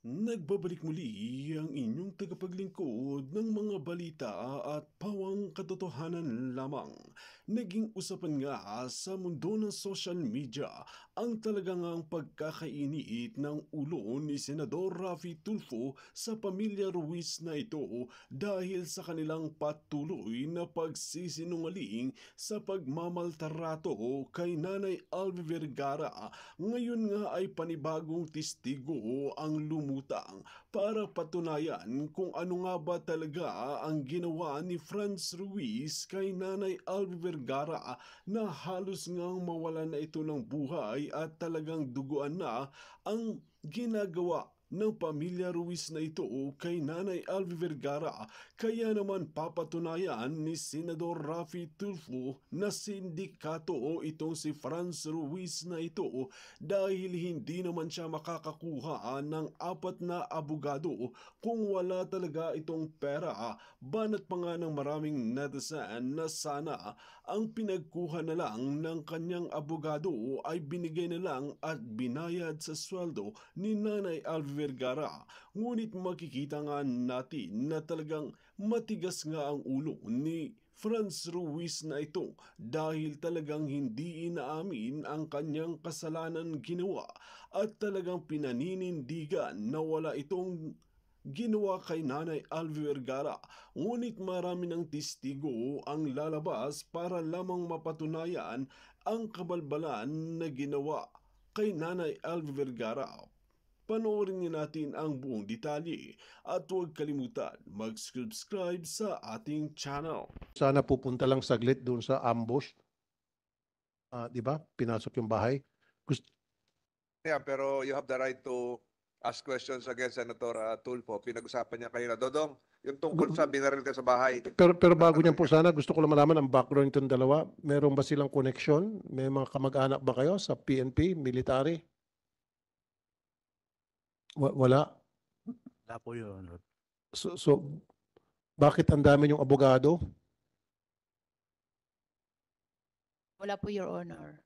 Nagbabalik muli ang inyong tagapaglingkod ng mga balita at pawang katotohanan lamang. Naging usapan nga sa mundo ng social media ang talagang ang pagkakainit ng ulo ni Senador Raffy Tulfo sa pamilya Ruiz na ito dahil sa kanilang patuloy na pagsisinungaling sa pagmamaltrato kay Nanay Alvi Vergara. Ngayon nga ay panibagong testigo ang lumutang para patunayan kung ano nga ba talaga ang ginawa ni Franz Ruiz kay Nanay Alvi Vergara na halos ngang mawalan na ito ng buhay at talagang duguan na ang ginagawa ng pamilya Ruiz na ito kay Nanay Alvi Vergara. Kaya naman papatunayan ni Senador Raffy Tulfo na sindikato itong si Franz Ruiz na ito dahil hindi naman siya makakakuha ng apat na abogado kung wala talaga itong pera. Banat pa nga ng maraming netizen na sana ang pinagkuha na lang ng kanyang abogado ay binigay na lang at binayad sa sweldo ni Nanay Alvi Vergara. Ngunit makikita nga natin na talagang matigas nga ang ulo ni Franz Ruiz na ito dahil talagang hindi inaamin ang kanyang kasalanan ginawa at talagang pinaninindigan na wala itong ginawa kay Nanay Alvi Vergara. Ngunit marami ng testigo ang lalabas para lamang mapatunayan ang kabalbalan na ginawa kay Nanay Alvi Vergara. Panoorin niyo natin ang buong detalye at huwag kalimutan mag-subscribe sa ating channel. Sana pupunta lang saglit doon sa ambush. 'Di ba? Pinasok yung bahay. Gusto, Yeah, pero you have the right to ask questions against Senator Tulfo. Pinag-usapan niya kanina. Dodong, yung tungkol sa binaril ka sa bahay. pero bago niyan po sana, gusto ko lang malaman ang background nitong dalawa. Meron ba silang connection? May mga kamag-anak ba kayo sa PNP, military? Wala. Wala po yun. So, bakit ang dami yung abogado? Wala po, Your Honor.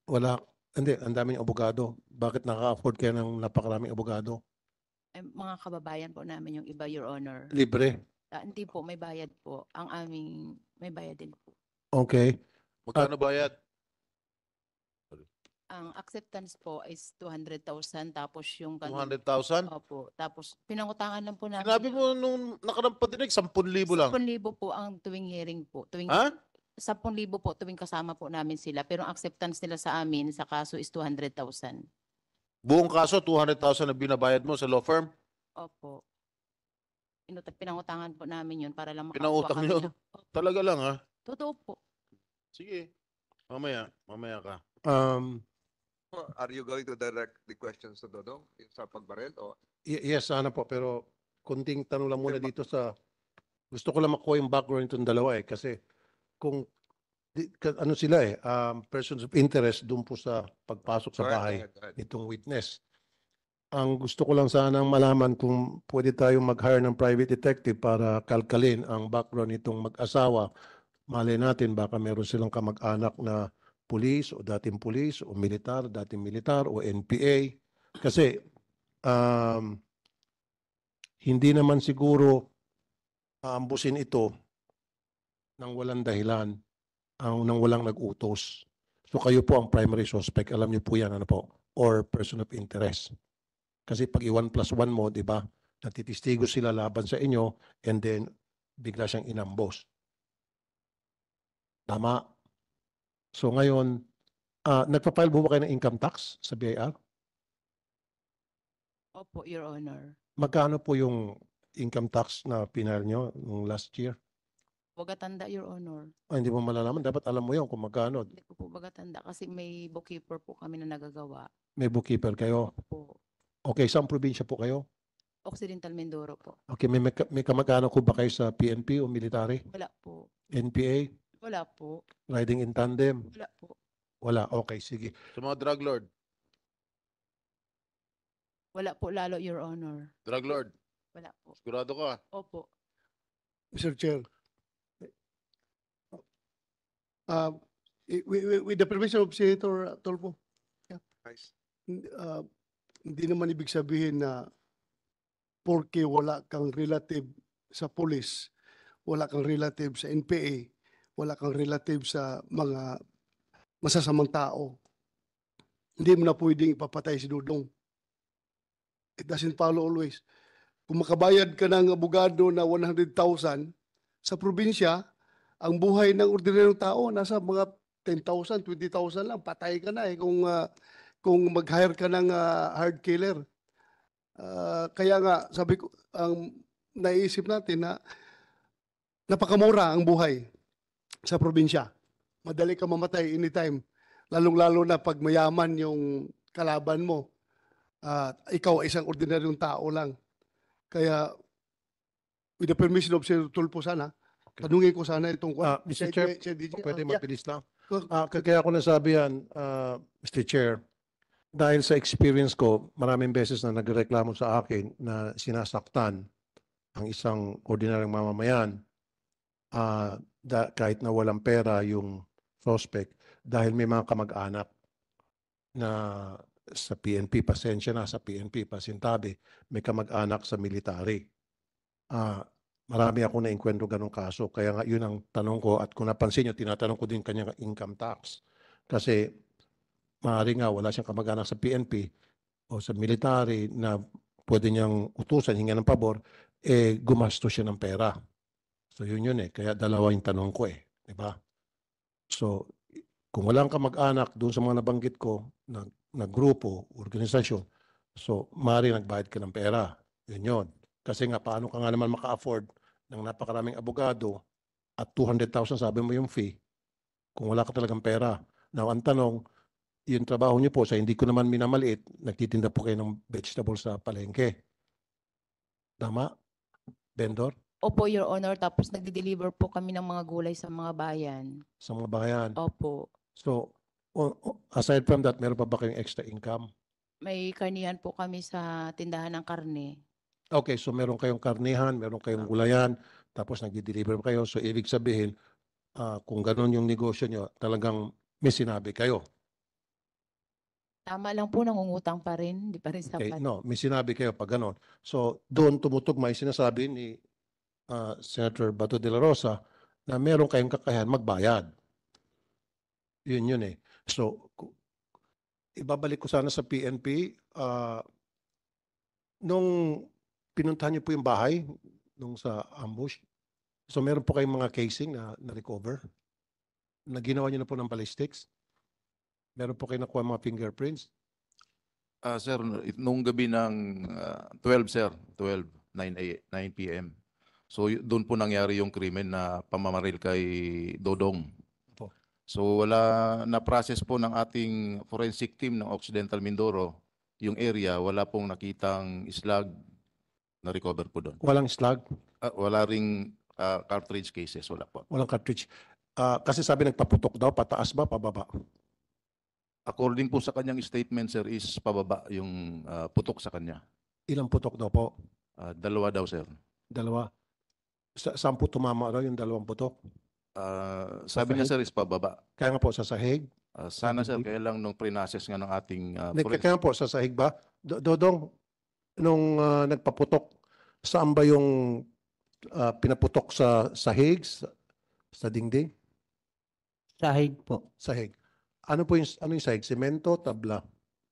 Wala. Hindi, ang daming abogado. Bakit nakaka-afford kayo ng napakaraming abogado? Mga kababayan po namin yung iba, Your Honor. Libre. Hindi po, may bayad po. Ang aming, may bayad din po. Okay. Magkano bayad? Ang acceptance po is 200,000 tapos yung 200,000? Opo. Tapos pinangutangan lang po namin. Sinabi mo nung nakarang patinig, 10,000 lang. 10,000 po ang tuwing hearing po. Ha? 10,000 po tuwing kasama po namin sila. Pero ang acceptance nila sa amin sa kaso is 200,000. Buong kaso, 200,000 na binabayad mo sa law firm? Opo. Pinangutangan po namin yun para lang makakuha Pinautang kami nyo? ng- Talaga lang, ha? Totoo po. Sige. Mamaya ka. Are you going to direct the questions to Dodong sa pagbaril? O? Yes, sana po. Pero kunting tanong lang muna dito sa... Gusto ko lang makuha yung background itong dalawa kasi kung ano sila persons of interest doon po sa pagpasok sa bahay Go ahead. nitong witness. Ang gusto ko lang sanang malaman kung pwede tayong mag-hire ng private detective para kalkalin ang background nitong mag-asawa. Malay natin baka meron silang kamag-anak na pulis o dating pulis o militar, dating militar o NPA. Kasi hindi naman siguro aambusin ito nang walang dahilan, nang walang nag-utos. So kayo po ang primary suspect. Alam niyo po yan, ano po? Or person of interest. Kasi pag i-1+1 mo, di ba, natitistigo sila laban sa inyo and then bigla siyang inambos. Tama. So ngayon, nagpa-file po ba kayo ng income tax sa BIR? Opo, Your Honor. Magkano po yung income tax na pinile nyo nung last year? Bagatanda, Your Honor. Hindi mo malalaman. Dapat alam mo yun kung magkano. Hindi ko po bagatanda kasi may bookkeeper po kami na nagagawa. May bookkeeper kayo. Opo. Okay, saan probinsya po kayo? Occidental Mindoro po. Okay, may kamag-anak ko ba kayo sa PNP o military? Wala po. NPA? Wala po. Riding in tandem? Wala po. Wala. Okay, sige. Sa mga drug lord. Wala po lalo, Your Honor. Drug lord. Wala po. Sigurado ka? Opo. Mr. Chair, with the permission of Senator Tolpo, Nice. hindi naman ibig sabihin na porque wala kang relative sa pulis, wala kang relative sa NPA, wala kang relative sa mga masasamang tao, hindi mo na pwedeng ipapatay si Dudong. It doesn't follow always. Kung makabayad ka ng abogado na 100,000 sa probinsya, ang buhay ng ordinaryong tao nasa mga 10,000, 20,000 lang, patay ka na kung mag-hire ka ng hard killer. Kaya nga, sabi ko, ang naisip natin na napakamura ang buhay sa probinsya. Madali ka mamatay anytime. Lalong-lalo na pag mayaman yung kalaban mo. Ikaw ay isang ordinaryong tao lang. Kaya, with the permission of Sir Tulfo sana, tanungin ko sana itong Mr. Chair, pwede Yeah. mabilis lang. Go- Kaya ako nasabi yan, Mr. Chair, dahil sa experience ko, maraming beses na nagreklamo sa akin na sinasaktan ang isang ordinaryong mamamayan kahit na walang pera yung suspect dahil may mga kamag-anak na sa PNP, pasensya na sa PNP, pasintabi, may kamag-anak sa military. Marami ako na-enkwentro ganong kaso. Kaya nga yun ang tanong ko at kung napansin nyo, tinatanong ko din kanyang income tax. Kasi maaari nga wala siyang kamag-anak sa PNP o sa military na pwede niyang utusan, hinga ng pabor, gumasto siya ng pera. So yun eh. Kaya dalawa yung tanong ko eh. Diba? So kung walang kamag-anak doon sa mga nabanggit ko na grupo, organisasyon, so maaari nagbayad ka ng pera. Yun yun. Kasi nga paano ka nga naman maka-afford ng napakaraming abogado at 200,000 sabi mo yung fee kung wala ka talagang pera. Now ang tanong, yung trabaho niyo po sa hindi ko naman minamaliit, nagtitinda po kayo ng vegetables sa palengke. Tama? Vendor? Opo, Your Honor. Tapos nagde-deliver po kami ng mga gulay sa mga bayan. Sa mga bayan. Opo. So, aside from that, meron pa ba kayong extra income? May karnihan po kami sa tindahan ng karne. Okay, so meron kayong karnihan, meron kayong gulayan, tapos nagdi-deliver kayo. So, ibig sabihin, kung gano'n yung negosyo nyo, talagang may sinabi kayo. Tama lang po, nangungutang pa rin. Hindi pa rin Okay, sapat. no, may sinabi kayo pag gano'n. So, doon tumutugma yung sinasabi ni Senator Bato de la Rosa na meron kayong kakayahan magbayad. Yun eh. So, ibabalik ko sana sa PNP, nung pinuntahan niyo po yung bahay, nung sa ambush, so meron po kayong mga casing na recover? Na ginawa niyo na po ng ballistics? Meron po kayo nakuha mga fingerprints? Sir, nung gabi ng 12, sir, 9 p.m. So doon po nangyari yung krimen na pamamaril kay Dodong. Opo. So wala na-process po ng ating forensic team ng Occidental Mindoro yung area, wala pong nakitang slag na recover po doon. Walang slug? Wala ring cartridge cases, wala po. Walang cartridge? Kasi sabi nagpaputok daw, pataas ba, pababa? According po sa kanyang statement, sir, is pababa yung putok sa kanya. Ilang putok daw po? 2 daw, sir. Dalawa? Saan po tumama raw yung 2 putok? Sabi niya, sir, is pababa. Kaya nga po sa sahig? Sana, sir, kaya lang nung pre-process nga ng ating Kaya po sa sahig ba? Dodong, nung nagpaputok, saan ba yung pinaputok sa sahig, sa dingding? Sahig po. Sahig. Ano yung sahig? Semento, tabla?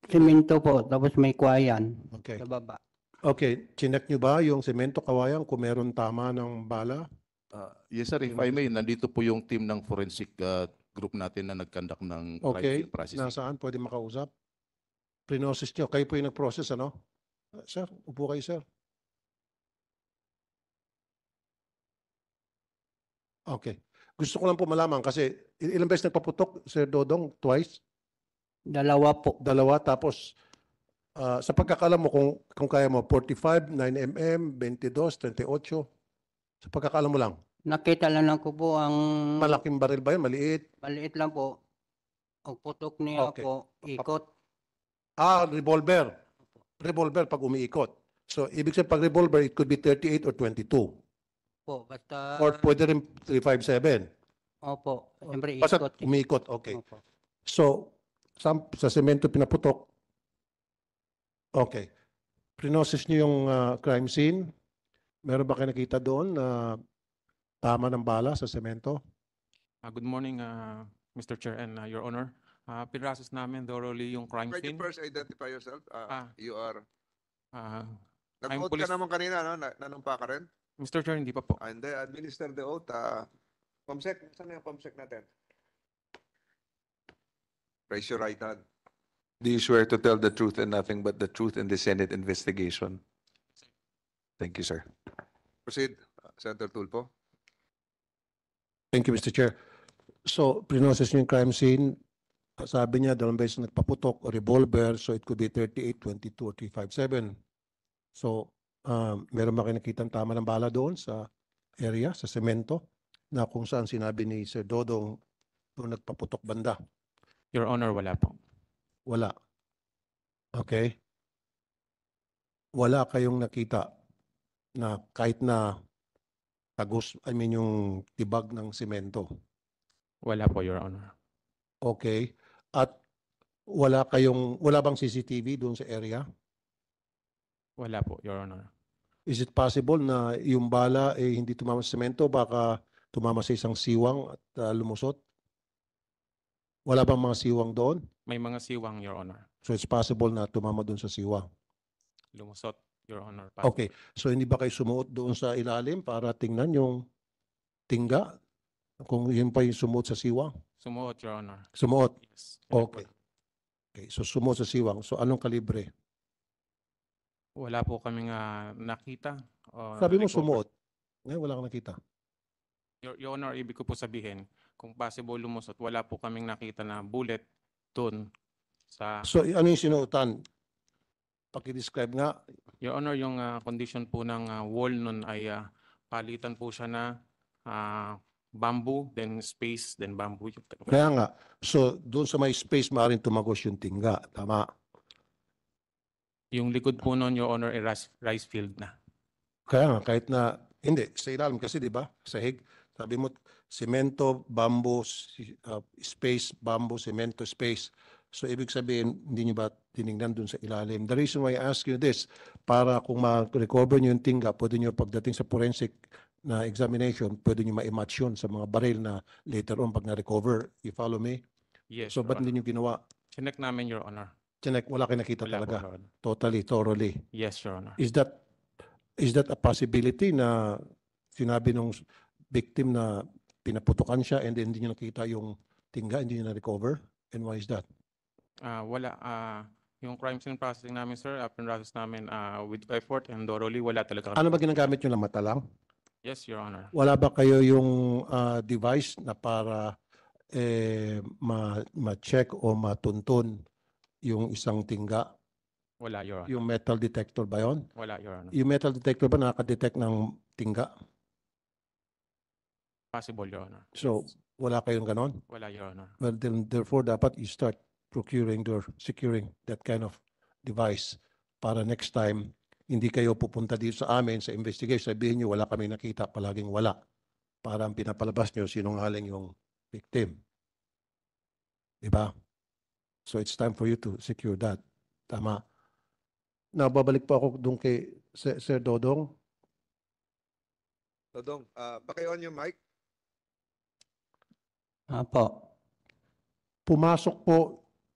Simento po, tapos may kwayan Okay. sa baba. Okay, chinek nyo ba yung semento, kawayan, kung meron tama ng bala? Yes, sir, if I may, nandito po yung team ng forensic group natin na nag-conduct ng crime Okay, scene processing. nasaan? Pwede makausap? Prinosis nyo. Kayo po yung nag-process, ano? Sir, upo kayo, sir. Okay. Gusto ko lang po malaman kasi ilang beses nagpaputok, Sir Dodong? Twice? 2 po. 2, tapos sa pagkakalam mo, kung kaya mo, 45, 9mm, 22, 38, sa pagkakalam mo lang, Nakita lang ko po ang malaking baril ba yun? Maliit? maliit lang po. Ang putok niya Okay. po, ikot. Revolver. Revolver pag umiikot. So, ibig sabihin, pag revolver, it could be 38 or 22. Po, basta, Or pwede rin 357. opo, siyempre Basta ikot. umiikot, okay. Opo. So, sa semento pinaputok, okay. Prinoses niyo yung crime scene. Meron ba kayo nakita doon na tama ng bala sa semento? Good morning, Mr. Chair and Your Honor. Pinrasos namin thoroughly yung crime Can you scene. first identify yourself? You are... I'm Nag-oath ka naman kanina, no? Nanumpa ka rin? Mr. Chair, hindi pa po. Hindi, administer the oath. Pamsec, saan yung pamsec natin? Raise your right hand. Do you swear to tell the truth and nothing but the truth in the Senate investigation? Thank you, sir. Proceed, Senator Tulfo. Thank you, Mr. Chair. So, prinoses niyo yung crime scene. Sabi niya, dalawang beses nagpaputok, revolver, so it could be 38, 22, or 357. So, meron ba kayo nakitang tama ng bala doon sa area, sa semento, na kung saan sinabi ni Sir Dodong doon nagpaputok banda? Your Honor, wala po. Wala. Okay. Wala kayong nakita na kahit na tagos, yung tibag ng semento. Wala po, Your Honor. Okay. At wala bang CCTV doon sa area? Wala po, Your Honor. Is it possible na yung bala hindi tumama sa semento, baka tumama sa isang siwang at lumusot? Wala bang mga siwang doon? May mga siwang, Your Honor. So it's possible na tumama doon sa siwang. Lumusot, Your Honor. Okay. So hindi ba kayo sumuot doon sa ilalim para tingnan yung tingga? Kung yun pa yung sumuot sa siwang? Sumuot, Your Honor. Sumuot? Yes. Okay. Okay. So sumuot sa siwang. So anong kalibre? Wala po kaming nakita. Sabi mo recover. sumuot. Ngayon wala kang nakita. Your Honor, ibig ko po sabihin, kung possible lumusot, wala po kaming nakita na bullet doon sa... So ano yung sinuotan? Paki-describe nga. Your Honor, yung condition po ng wall nun ay palitan po siya na bamboo, then space, then bamboo. Kaya nga. So doon sa may space, maaaring tumagos yung tingga. Tama. Yung likod po nun, Your Honor, ay rice field na. Kaya nga, kahit na, hindi, sa ilalim kasi, di ba? Sahig, sabi mo, semento, bamboo, space, bamboo, semento, space. So, ibig sabihin, hindi nyo ba tinignan dun sa ilalim? The reason why I ask you this, para kung ma-recover nyo yung tingga, pwede nyo pagdating sa forensic na examination, pwede nyo ma-match yun sa mga baril na later on pag na-recover. You follow me? Yes, So, Your ba't hindi nyo ginawa? Chinek namin, Your Honor. Chinek, wala kayo nakita Wala po, talaga. Your Honor. Totally, thoroughly. Yes, Your Honor. Is that a possibility na sinabi nung victim na pinaputukan siya and then hindi niya nakita yung tingga, hindi niya na-recover? And why is that? Wala. Yung crime scene processing namin, sir, pinrasos namin with effort and thoroughly, wala talaga. Ano ba ginagamit nyo na mata lang? Yes, Your Honor. Wala ba kayo yung device na para ma-check o matuntun yung isang tingga? Wala, Your Honor. Yung metal detector ba yun? Wala, Your Honor. Yung metal detector ba nakaka-detect ng tingga? Possible, Your Honor. So, wala kayong ganon? Wala, Your Honor. Well, then, therefore, dapat you start procuring or securing that kind of device para next time, hindi kayo pupunta dito sa amin sa investigation, sabihin nyo, wala kami nakita, palaging wala. Para ang pinapalabas nyo, sinungaling yung victim. Diba? So, it's time for you to secure that. Tama. Now, babalik po ako doon kay Sir Dodong. Dodong, paki-on yung mic. Apo. Pumasok po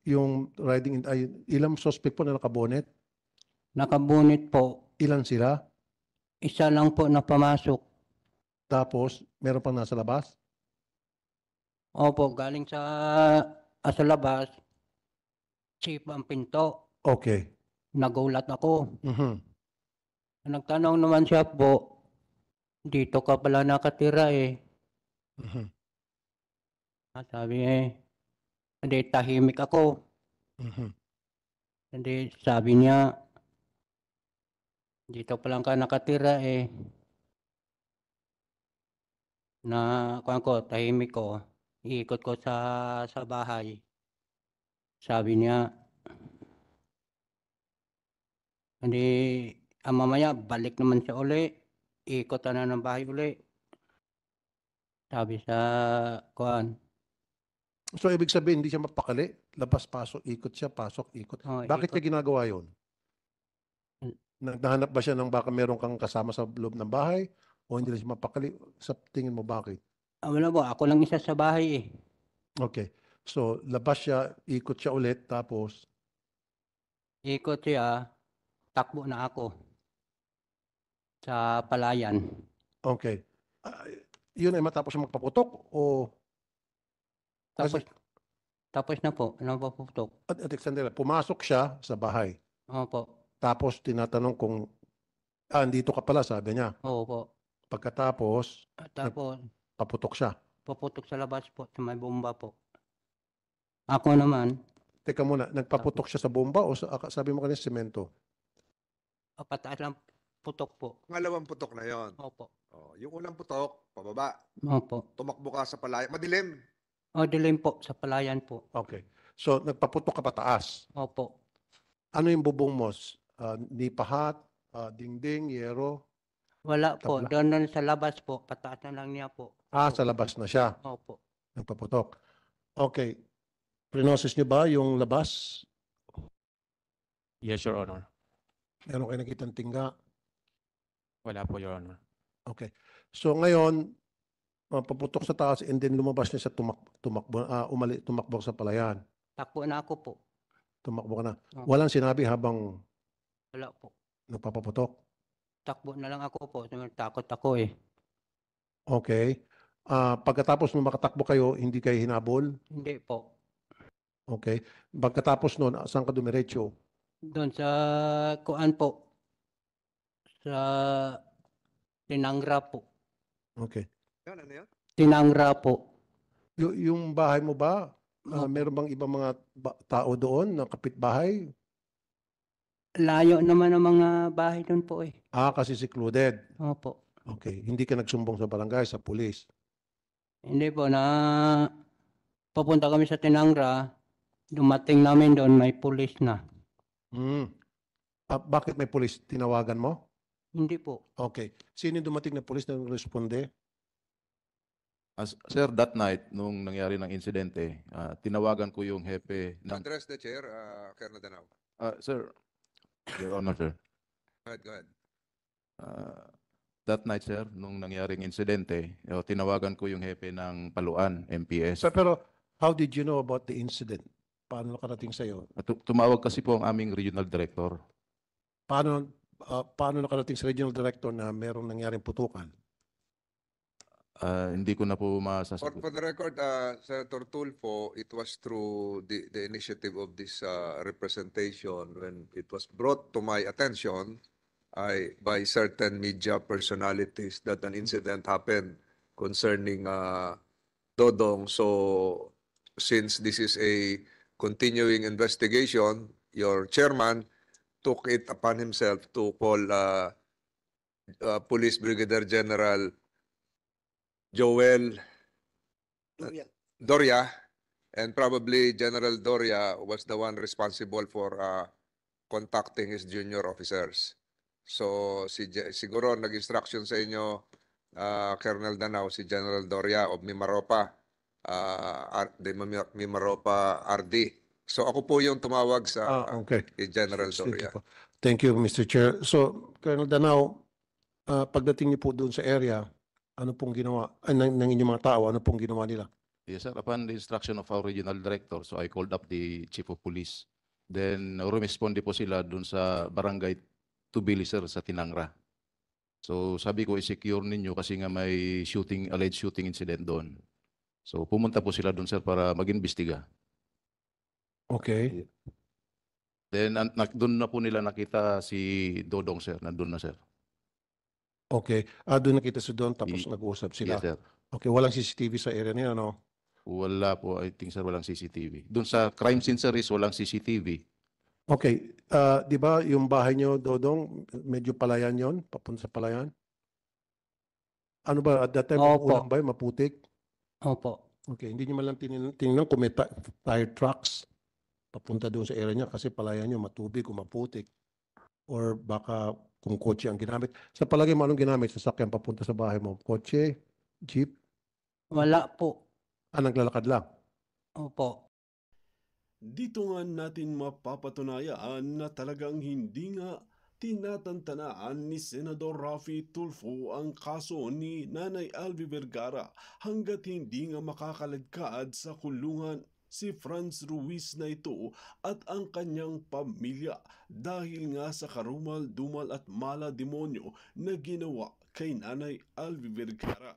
yung riding, ilang suspect po na nakabonet? Nakabunit po. Ilan sila? Isa lang po na pumasok. Tapos, meron pang nasa labas? Opo, galing sa labas. Safe ang pinto. Okay. Nagulat ako. Mhm. Nagtanong naman siya po, dito ka pala nakatira eh. Mhm. Sabi hindi tahimik ako. Mhm. Hindi, sabi niya, dito pa lang ka nakatira eh. Na, tahimik ko. Iikot ko sa bahay. Sabi niya, hindi, mamaya balik naman siya uli. Ikot na ng bahay uli. Sabi sa kuan. So, ibig sabihin, hindi siya mapakali? Labas, pasok, ikot siya, pasok, ikot. Oh, Bakit ikot. niya ginagawa yun? Naghahanap ba siya ng baka meron kang kasama sa loob ng bahay o hindi lang siya mapakali? Sa tingin mo bakit? Wala po, ako lang isa sa bahay eh. Okay. So, labas siya, ikot siya ulit, tapos, Ikot siya, takbo na ako sa palayan. okay. Yun ay matapos siya magpaputok o Tapos, Kasi- tapos na po, napaputok. at sandali, pumasok siya sa bahay. Opo, Tapos tinatanong kung, andito ka pala, sabi niya. opo. Pagkatapos, Tapos, paputok siya. paputok sa labas po, sa may bomba po. Ako naman, Teka muna, nagpaputok siya sa bomba o sabi mo kanina semento? pataas lang putok po. Pangalawang putok na yon. Opo, Oh, yung unang putok, pababa. opo. Tumakbo ka sa palaya. Madilim. O, dilim po, sa palayan po. Okay. So, nagpaputok ka pataas. Opo. Ano yung bubong mo? Nipahat, dingding, yero? Wala po, Tabla. doon sa labas po, pataas na lang niya po. Sa labas na siya. Opo. Nagpaputok. Okay. Prinosis niyo ba yung labas? Yes, Your Honor. Meron kayo nakitang tingga? Wala po, Your Honor. Okay. So ngayon, paputok sa taas and then lumabas niya sa tumakbo sa palayan. Takbo na ako po. Tumakbo ka na. Opo. Walang sinabi habang Wala po. nagpapaputok. Takbo na lang ako po. Takot ako eh. Okay. Pagkatapos mo makatakbo kayo, hindi kayo hinabol? Hindi po. Okay. Pagkatapos nun, saan ka dumiretso? Doon sa kuan po. Sa Tinangra po. Okay. Yan, ano yan? Tinangra po. Yung bahay mo ba, Opo. meron bang ibang mga tao doon na kapitbahay? Layo naman ang mga bahay doon po eh. Kasi secluded. Opo. Okay. Hindi ka nagsumbong sa barangay, sa pulis. Hindi po na papunta kami sa Tinangra. Dumating namin doon, may pulis na. Bakit may pulis? Tinawagan mo? Hindi po. Okay. Sino yung dumating na pulis na responde? Sir, that night, nung nangyari ng insidente, tinawagan ko yung hepe ng... Address the chair, Colonel Danao. Sir, Your Honor, sir. Go ahead, go ahead. That night, sir, nung nangyaring insidente, tinawagan ko yung hepe ng Paluan, MPS. Pero how did you know about the incident? Paano nakarating sa'yo? Tumawag kasi po ang aming regional director. Paano nakarating sa regional director na merong nangyaring putukan? Hindi ko na po For masasagot. the record, Senator Tulfo, it was through the initiative of this representation when it was brought to my attention by certain media personalities that an incident happened concerning Dodong. So since this is a continuing investigation, your chairman took it upon himself to call Police Brigadier General Joel Doria, and probably General Doria was the one responsible for contacting his junior officers. So siguro nag-instruction sa inyo, Colonel Danao, si General Doria of Mimaropa, Mimaropa RD. So ako po yung tumawag sa Okay. kay General Sige Doria. po. Thank you, Mr. Chair. So, Colonel Danao, pagdating niyo po doon sa area, ano pong ginawa ng inyong mga tao? Ano pong ginawa nila? Yes, sir. Upon the instruction of our regional director, so I called up the chief of police. Then, rumisponde po sila dun sa barangay Tubili, sir, sa Tinangra. So, sabi ko, i-secure ninyo kasi nga may alleged shooting incident doon. So, pumunta po sila dun, sir, para mag-imbestiga. Okay. Then, doon na po nila nakita si Dodong, sir. Nandun na, sir. Okay. Doon nakita sa doon tapos nag-uusap sila. Yes, sir. Okay. Walang CCTV sa area niya, no? Wala po, I think, sir, walang CCTV. Doon sa crime scene, sir, is walang CCTV. Okay. Di ba yung bahay niyo, Dodong, medyo palayan yon, papunta sa palayan? Ano ba, at that time, Opo. ulang ba yun, maputik? Opo. Okay. Hindi niyo man lang tinignan kung may fire trucks papunta doon sa area niya kasi palayan niyo matubig o maputik. Or baka kung kotse ang ginamit. Sa palagay mo, anong ginamit? Sasakyan papunta sa bahay mo? Kotse? Jeep? Wala po. Naglalakad lang? Opo. Dito nga natin mapapatunayan na talagang hindi nga tinatantanaan ni Senador Raffy Tulfo ang kaso ni Nanay Alvi Vergara hanggat hindi nga makakaladkad sa kulungan si Franz Ruiz na ito at ang kanyang pamilya dahil nga sa karumal-dumal at mala demonyo na ginawa kay Nanay Alvi Vergara.